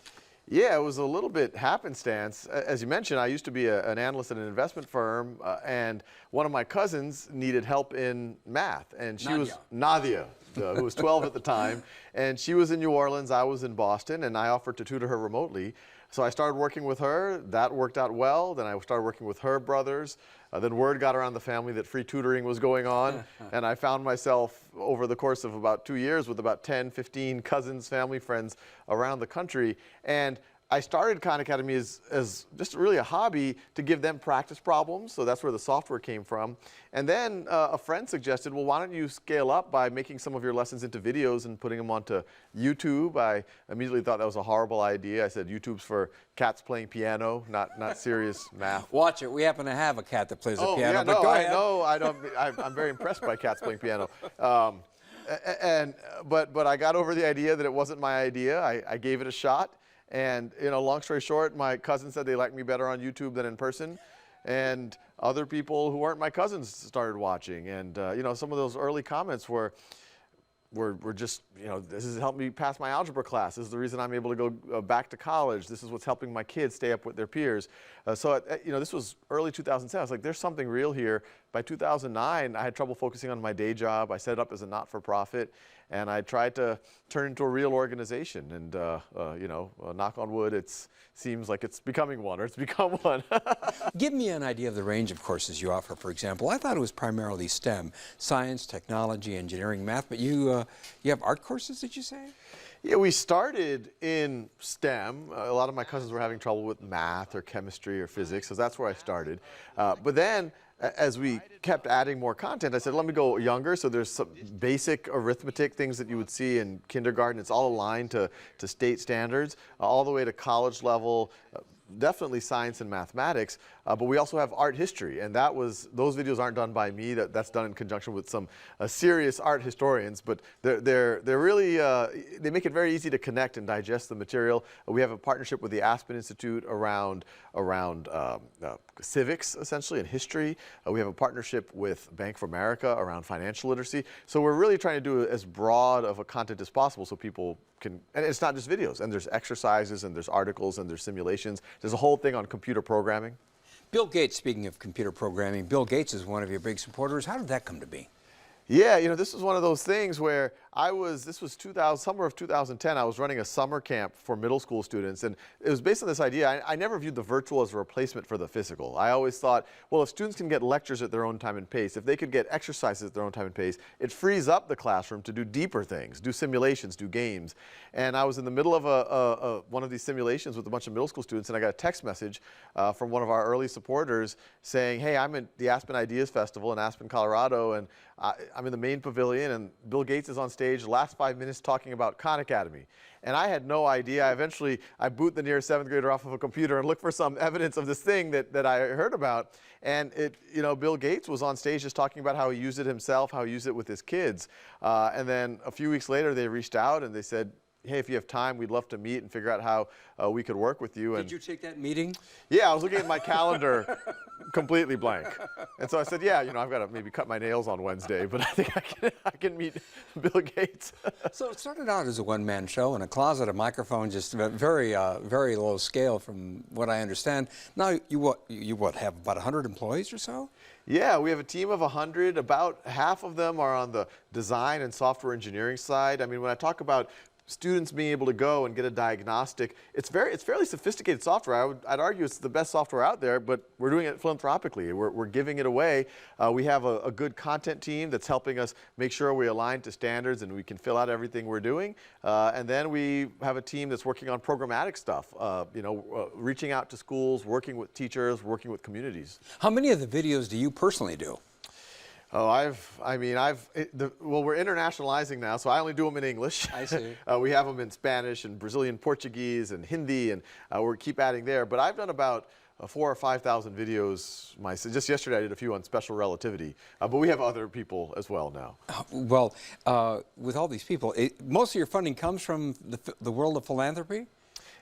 Yeah, it was a little bit happenstance. As you mentioned, I used to be an analyst at an investment firm, and one of my cousins needed help in math. And she was Nadia, who was 12 at the time. And she was in New Orleans, I was in Boston, and I offered to tutor her remotely. So I started working with her. That worked out well. Then I started working with her brothers. Then word got around the family that free tutoring was going on. And I found myself over the course of about 2 years with about 10, 15 cousins, family, friends around the country. And I started Khan Academy as just really a hobby to give them practice problems. So that's where the software came from. And then a friend suggested, well, why don't you scale up by making some of your lessons into videos and putting them onto YouTube? I immediately thought that was a horrible idea. I said, YouTube's for cats playing piano, not serious math. Watch it. We happen to have a cat that plays the piano. Yeah, but no, go I ahead. know. I'm very impressed by cats playing piano. But I got over the idea that it wasn't my idea. I gave it a shot. And, long story short, my cousin said they liked me better on YouTube than in person. And other people who weren't my cousins started watching. And, some of those early comments were just, this has helped me pass my algebra class. This is the reason I'm able to go back to college. This is what's helping my kids stay up with their peers. This was early 2007. I was like, there's something real here. By 2009, I had trouble focusing on my day job. I set it up as a not-for-profit. And I tried to turn it into a real organization. And, knock on wood, it seems like it's becoming one, or it's become one. Give me an idea of the range of courses you offer, for example. I thought it was primarily STEM, science, technology, engineering, math, but you have art courses, did you say? Yeah, we started in STEM. A lot of my cousins were having trouble with math or chemistry or physics, so that's where I started. But then, as we kept adding more content, I said, let me go younger. So there's some basic arithmetic things that you would see in kindergarten. It's all aligned to state standards, all the way to college level, definitely science and mathematics, but we also have art history, and those videos aren't done by me. That's done in conjunction with some serious art historians, but they're really they make it very easy to connect and digest the material. We have a partnership with the Aspen Institute around civics, essentially, and history. We have a partnership with Bank of America around financial literacy. So we're really trying to do as broad of a content as possible so people can, and it's not just videos, and there's exercises, and there's articles, and there's simulations. There's a whole thing on computer programming. Bill Gates, speaking of computer programming, Bill Gates is one of your big supporters. How did that come to be? Yeah, this was one of those things where this was summer of 2010, I was running a summer camp for middle school students, and it was based on this idea. I never viewed the virtual as a replacement for the physical. I always thought, well, if students can get lectures at their own time and pace, if they could get exercises at their own time and pace, it frees up the classroom to do deeper things, do simulations, do games. And I was in the middle of one of these simulations with a bunch of middle school students, and I got a text message from one of our early supporters saying, hey, I'm at the Aspen Ideas Festival in Aspen, Colorado, and I'm in the main pavilion, and Bill Gates is on stage the last 5 minutes talking about Khan Academy. And I had no idea. Eventually, I boot the nearest 7th grader off of a computer and look for some evidence of this thing that I heard about. And Bill Gates was on stage just talking about how he used it himself, how he used it with his kids. And then a few weeks later, they reached out and they said, hey, if you have time, we'd love to meet and figure out how we could work with you. Did you take that meeting? Yeah, I was looking at my calendar completely blank. And so I said, yeah, I've got to maybe cut my nails on Wednesday, but I think I can meet Bill Gates. So it started out as a one-man show in a closet, a microphone, just very low scale from what I understand. Now you have about 100 employees or so? Yeah, we have a team of 100. About half of them are on the design and software engineering side. I mean, when I talk about students being able to go and get a diagnostic, it's fairly sophisticated software. I'd argue it's the best software out there, but we're doing it philanthropically. We're giving it away. We have a good content team that's helping us make sure we align to standards and we can fill out everything we're doing. And then we have a team that's working on programmatic stuff, reaching out to schools, working with teachers, working with communities. How many of the videos do you personally do? Oh, we're internationalizing now, so I only do them in English. I see. We have them in Spanish and Brazilian Portuguese and Hindi, and we keep adding there. But I've done about 4,000 or 5,000 videos myself. Just yesterday I did a few on special relativity, but we have other people as well now. Well, with all these people, most of your funding comes from the world of philanthropy?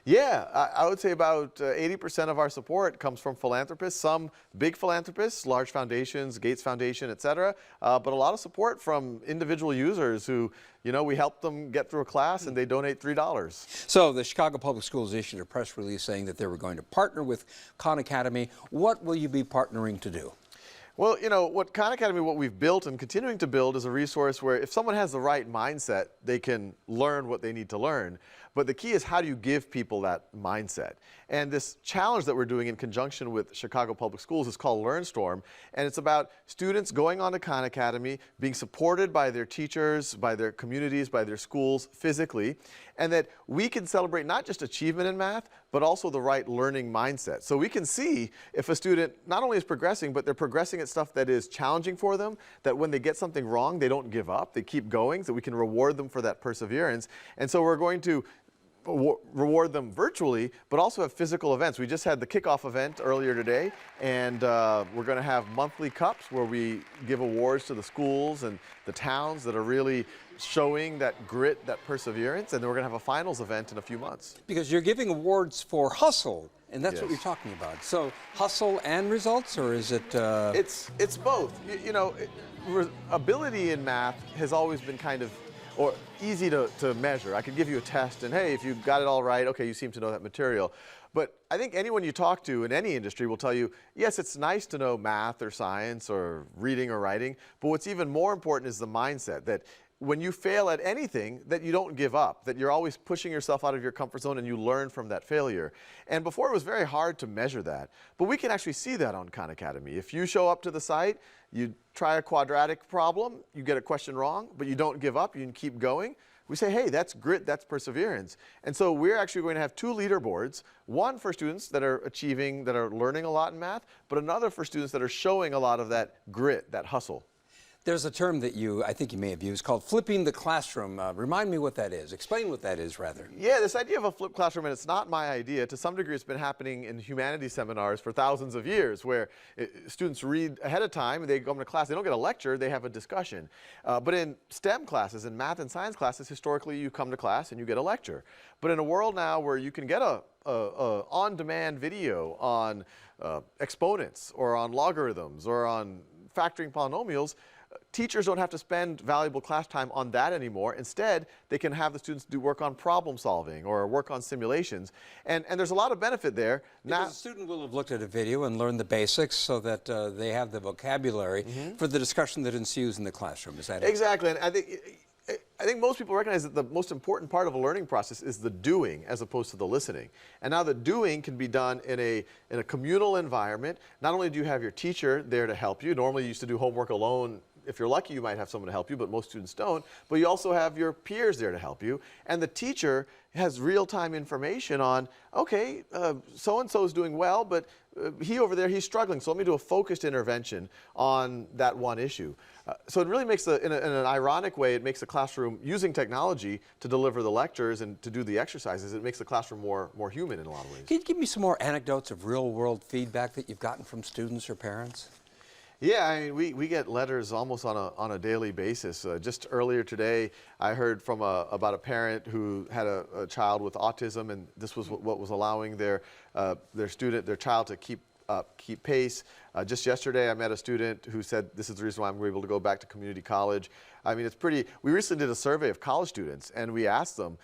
Yeah, I would say about 80% of our support comes from philanthropists, some big philanthropists, large foundations, Gates Foundation, et cetera, but a lot of support from individual users who, we help them get through a class and they donate $3. So the Chicago Public Schools issued a press release saying that they were going to partner with Khan Academy. What will you be partnering to do? Well, what Khan Academy, what we've built and continuing to build is a resource where if someone has the right mindset, they can learn what they need to learn. But the key is, how do you give people that mindset? And this challenge that we're doing in conjunction with Chicago Public Schools is called LearnStorm. And it's about students going on to Khan Academy, being supported by their teachers, by their communities, by their schools physically, and that we can celebrate not just achievement in math, but also the right learning mindset. So we can see if a student not only is progressing, but they're progressing at stuff that is challenging for them, that when they get something wrong, they don't give up, they keep going, so we can reward them for that perseverance. And so we're going to reward them virtually, but also have physical events. We just had the kickoff event earlier today, and we're going to have monthly cups where we give awards to the schools and the towns that are really showing that grit, that perseverance, and then we're going to have a finals event in a few months. Because you're giving awards for hustle, and that's Yes. what you're talking about. So hustle and results, or is it? It's both. Ability in math has always been kind of easy to measure. I could give you a test and, hey, if you got it all right, okay, you seem to know that material. But I think anyone you talk to in any industry will tell you, yes, it's nice to know math or science or reading or writing, but what's even more important is the mindset that when you fail at anything, that you don't give up, that you're always pushing yourself out of your comfort zone and you learn from that failure. And before it was very hard to measure that, but we can actually see that on Khan Academy. If you show up to the site, you try a quadratic problem, you get a question wrong, but you don't give up, you can keep going. We say, hey, that's grit, that's perseverance. And so we're actually going to have 2 leaderboards, one for students that are achieving, that are learning a lot in math, but another for students that are showing a lot of that grit, that hustle. There's a term that I think you may have used called flipping the classroom. Remind me what that is. Explain what that is, rather. Yeah, this idea of a flipped classroom, and it's not my idea. To some degree, it's been happening in humanities seminars for thousands of years, where students read ahead of time, they come to class, they don't get a lecture, they have a discussion. But in STEM classes, in math and science classes, historically, you come to class and you get a lecture. But in a world now where you can get a on-demand video on exponents or on logarithms or on factoring polynomials, teachers don't have to spend valuable class time on that anymore. Instead, they can have the students do work on problem solving or work on simulations. And there's a lot of benefit there. Because the student will have looked at a video and learned the basics so that they have the vocabulary for the discussion that ensues in the classroom. Is that it? Exactly. And I think most people recognize that the most important part of a learning process is the doing as opposed to the listening. And now the doing can be done in a communal environment. Not only do you have your teacher there to help you, normally you used to do homework alone. If you're lucky, you might have someone to help you, but most students don't. But you also have your peers there to help you. And the teacher has real-time information on, okay, so-and-so is doing well, but he over there, he's struggling. So let me do a focused intervention on that one issue. So it really makes, in an ironic way, it makes the classroom, using technology to deliver the lectures and to do the exercises, it makes the classroom more human in a lot of ways. Can you give me some more anecdotes of real-world feedback that you've gotten from students or parents? Yeah, I mean, we get letters almost on a daily basis. Just earlier today, I heard from about a parent who had a child with autism, and this was what was allowing their child to keep pace. Just yesterday, I met a student who said this is the reason why I'm able to go back to community college. I mean, we recently did a survey of college students, and we asked them,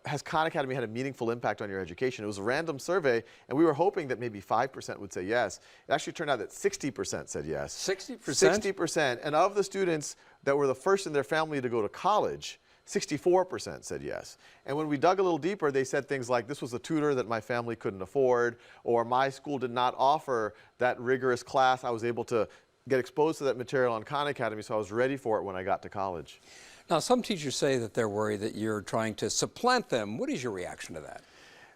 has Khan Academy had a meaningful impact on your education? It was a random survey, and we were hoping that maybe 5% would say yes. It actually turned out that 60% said yes. 60%? 60%. And of the students that were the first in their family to go to college, 64% said yes. And when we dug a little deeper, they said things like, this was a tutor that my family couldn't afford, or my school did not offer that rigorous class. I was able to get exposed to that material on Khan Academy, so I was ready for it when I got to college. Now, some teachers say that they're worried that you're trying to supplant them. What is your reaction to that?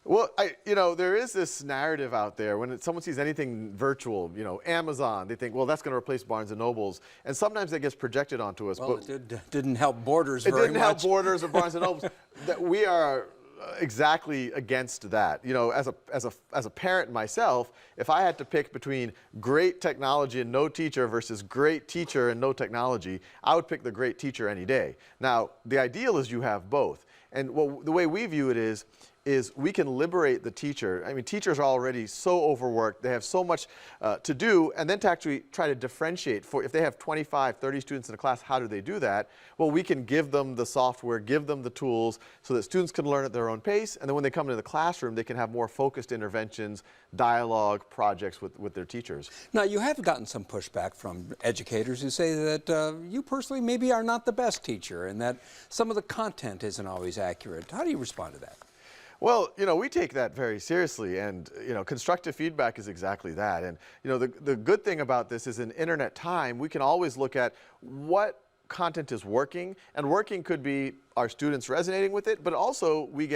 Well, there is this narrative out there when someone sees anything virtual, Amazon, they think, well, that's going to replace Barnes & Nobles. And sometimes that gets projected onto us. Well, but it didn't help Borders very much. It didn't help Borders or Barnes & Nobles. That we are exactly against that. As a parent myself, if I had to pick between great technology and no teacher versus great teacher and no technology, I would pick the great teacher any day. Now, the ideal is you have both. And the way we view it is we can liberate the teacher. I mean, teachers are already so overworked. They have so much to do. And then to actually try to differentiate, if they have 25, 30 students in a class, how do they do that? Well, we can give them the software, give them the tools so that students can learn at their own pace. And then when they come into the classroom, they can have more focused interventions, dialogue, projects with their teachers. Now, you have gotten some pushback from educators who say that you personally maybe are not the best teacher and that some of the content isn't always accurate. How do you respond to that? Well, we take that very seriously, and constructive feedback is exactly that. And the good thing about this is in internet time, we can always look at what content is working, and working could be our students resonating with it, but also we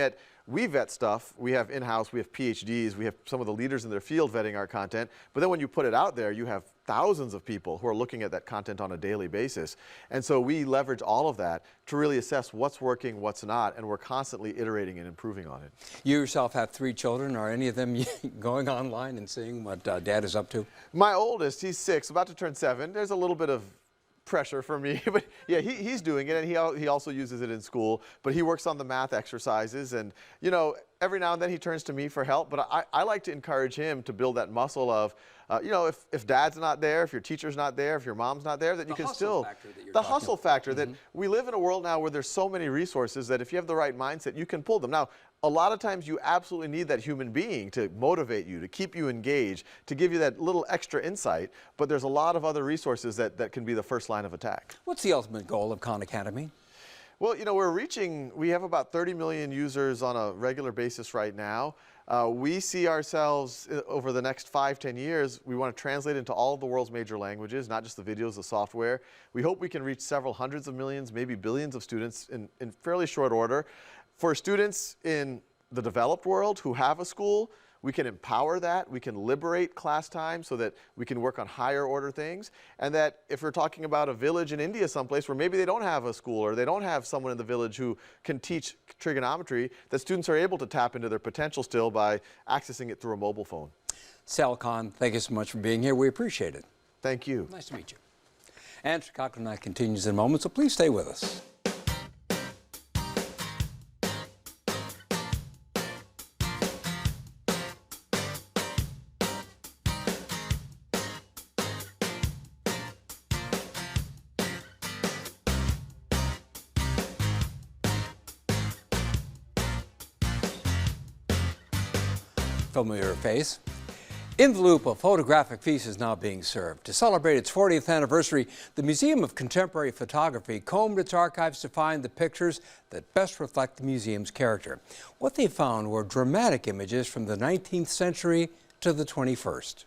vet stuff. We have in-house, we have PhDs, we have some of the leaders in their field vetting our content, but then when you put it out there, you have thousands of people who are looking at that content on a daily basis. And so we leverage all of that to really assess what's working, what's not, and we're constantly iterating and improving on it. You yourself have 3 children. Are any of them going online and seeing what Dad is up to? My oldest, he's 6, about to turn 7. There's a little bit of pressure for me, but yeah, he's doing it, and he also uses it in school, but he works on the math exercises, and every now and then he turns to me for help, but I like to encourage him to build that muscle of if dad's not there, if your teacher's not there, if your mom's not there, that you can still, the hustle factor that we live in a world now where there's so many resources that if you have the right mindset, you can pull them. Now, a lot of times you absolutely need that human being to motivate you, to keep you engaged, to give you that little extra insight, but there's a lot of other resources that can be the first line of attack. What's the ultimate goal of Khan Academy? Well, we have about 30 million users on a regular basis right now. We see ourselves over the next 5-10 years, we want to translate into all of the world's major languages, not just the videos, the software. We hope we can reach several hundreds of millions, maybe billions of students in fairly short order. For students in the developed world who have a school, we can empower that, we can liberate class time so that we can work on higher order things, and that if we're talking about a village in India someplace where maybe they don't have a school or they don't have someone in the village who can teach trigonometry, that students are able to tap into their potential still by accessing it through a mobile phone. Sal Khan, thank you so much for being here. We appreciate it. Thank you. Nice to meet you. And Chicago Tonight continues in a moment, so please stay with us. familiar face. In the Loop, a photographic feast is now being served. To celebrate its 40th anniversary, the Museum of Contemporary Photography combed its archives to find the pictures that best reflect the museum's character. What they found were dramatic images from the 19th century to the 21st.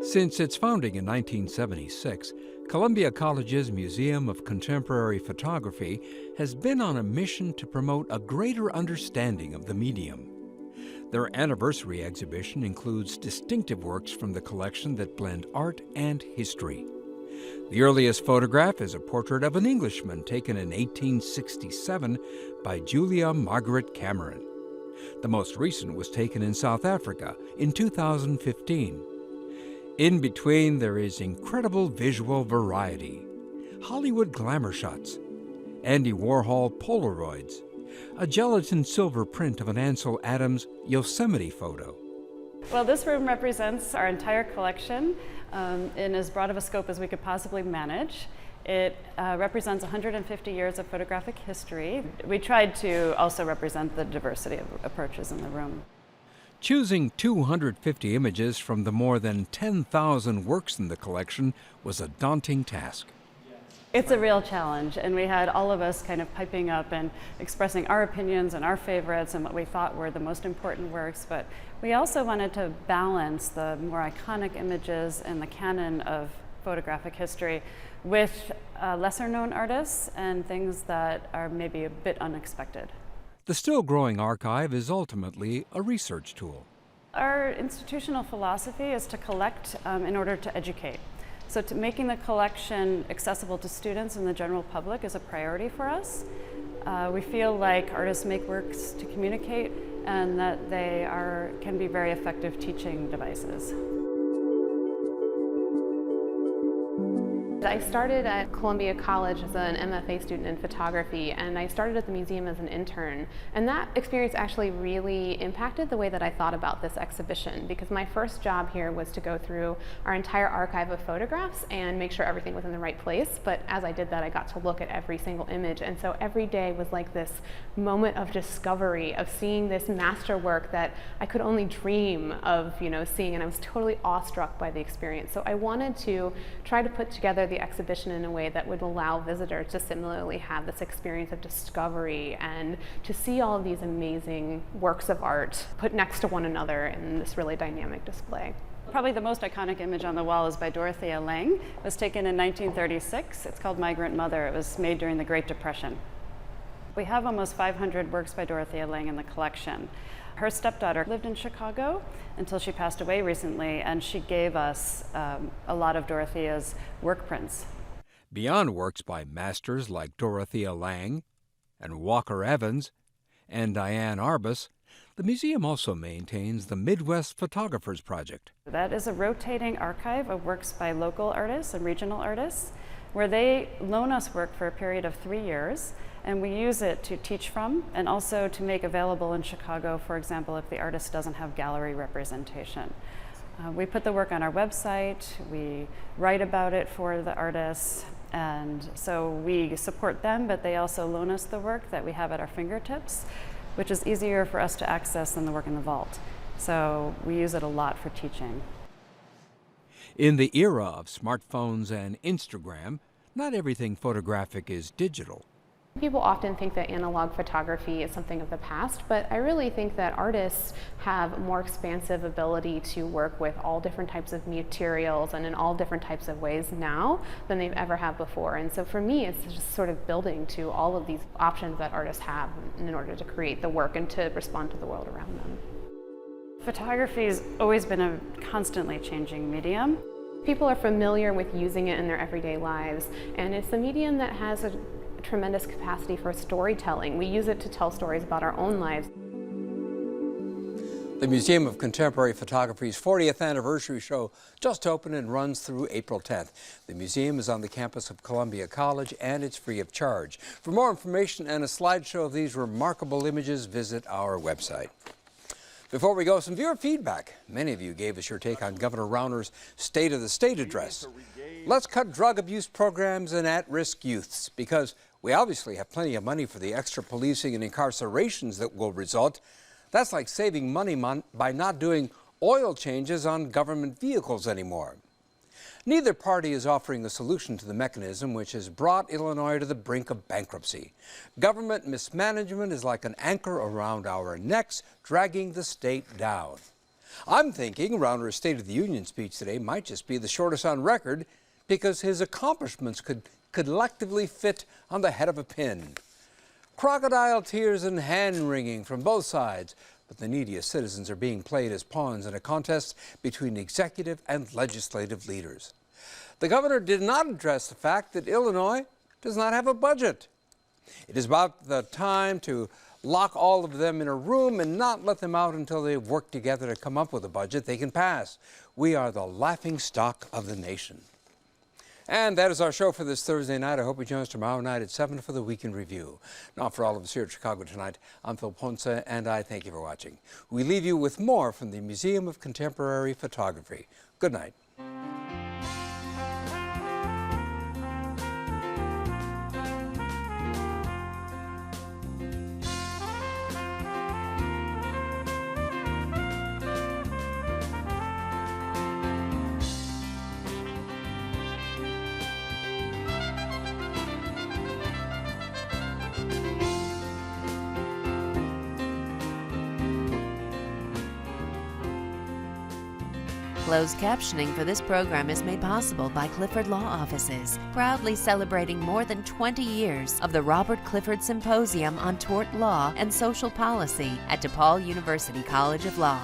Since its founding in 1976, Columbia College's Museum of Contemporary Photography has been on a mission to promote a greater understanding of the medium. Their anniversary exhibition includes distinctive works from the collection that blend art and history. The earliest photograph is a portrait of an Englishman taken in 1867 by Julia Margaret Cameron. The most recent was taken in South Africa in 2015. In between, there is incredible visual variety. Hollywood glamour shots, Andy Warhol Polaroids, a gelatin silver print of an Ansel Adams Yosemite photo. Well, this room represents our entire collection in as broad of a scope as we could possibly manage. It represents 150 years of photographic history. We tried to also represent the diversity of approaches in the room. Choosing 250 images from the more than 10,000 works in the collection was a daunting task. It's a real challenge, and we had all of us kind of piping up and expressing our opinions and our favorites and what we thought were the most important works, but we also wanted to balance the more iconic images in the canon of photographic history with lesser known artists and things that are maybe a bit unexpected. The still-growing archive is ultimately a research tool. Our institutional philosophy is to collect in order to educate. So making the collection accessible to students and the general public is a priority for us. We feel like artists make works to communicate and that they can be very effective teaching devices. I started at Columbia College as an MFA student in photography, and I started at the museum as an intern. And that experience actually really impacted the way that I thought about this exhibition, because my first job here was to go through our entire archive of photographs and make sure everything was in the right place. But as I did that, I got to look at every single image. And so every day was like this moment of discovery, of seeing this masterwork that I could only dream of, seeing, and I was totally awestruck by the experience. So I wanted to try to put together the exhibition in a way that would allow visitors to similarly have this experience of discovery and to see all of these amazing works of art put next to one another in this really dynamic display. Probably the most iconic image on the wall is by Dorothea Lange. It was taken in 1936. It's called Migrant Mother. It was made during the Great Depression. We have almost 500 works by Dorothea Lange in the collection. Her stepdaughter lived in Chicago until she passed away recently, and she gave us a lot of Dorothea's work prints. Beyond works by masters like Dorothea Lange and Walker Evans and Diane Arbus, the museum also maintains the Midwest Photographers Project. That is a rotating archive of works by local artists and regional artists, where they loan us work for a period of 3 years, and we use it to teach from and also to make available in Chicago, for example, if the artist doesn't have gallery representation. We put the work on our website, we write about it for the artists, and so we support them, but they also loan us the work that we have at our fingertips, which is easier for us to access than the work in the vault. So we use it a lot for teaching. In the era of smartphones and Instagram, not everything photographic is digital. People often think that analog photography is something of the past, but I really think that artists have more expansive ability to work with all different types of materials and in all different types of ways now than they've ever had before. And so for me, it's just sort of building to all of these options that artists have in order to create the work and to respond to the world around them. Photography's always been a constantly changing medium. People are familiar with using it in their everyday lives, and it's a medium that has a tremendous capacity for storytelling. We use it to tell stories about our own lives. The Museum of Contemporary Photography's 40th anniversary show just opened and runs through April 10th. The museum is on the campus of Columbia College and it's free of charge. For more information and a slideshow of these remarkable images, visit our website. Before we go, some viewer feedback. Many of you gave us your take on Governor Rauner's State of the State address. Let's cut drug abuse programs and at-risk youths, because We obviously have plenty of money for the extra policing and incarcerations that will result. That's like saving money by not doing oil changes on government vehicles anymore. Neither party is offering a solution to the mechanism which has brought Illinois to the brink of bankruptcy. Government mismanagement is like an anchor around our necks, dragging the state down. I'm thinking Rauner's State of the Union speech today might just be the shortest on record because his accomplishments could collectively fit on the head of a pin. Crocodile tears and hand-wringing from both sides, but the neediest citizens are being played as pawns in a contest between executive and legislative leaders. The governor did not address the fact that Illinois does not have a budget. It is about the time to lock all of them in a room and not let them out until they've worked together to come up with a budget they can pass. We are the laughingstock of the nation. And that is our show for this Thursday night. I hope you join us tomorrow night at 7 for the Weekend Review. Now, for all of us here at Chicago Tonight, I'm Phil Ponce, and I thank you for watching. We leave you with more from the Museum of Contemporary Photography. Good night. Closed captioning for this program is made possible by Clifford Law Offices, proudly celebrating more than 20 years of the Robert Clifford Symposium on Tort Law and Social Policy at DePaul University College of Law.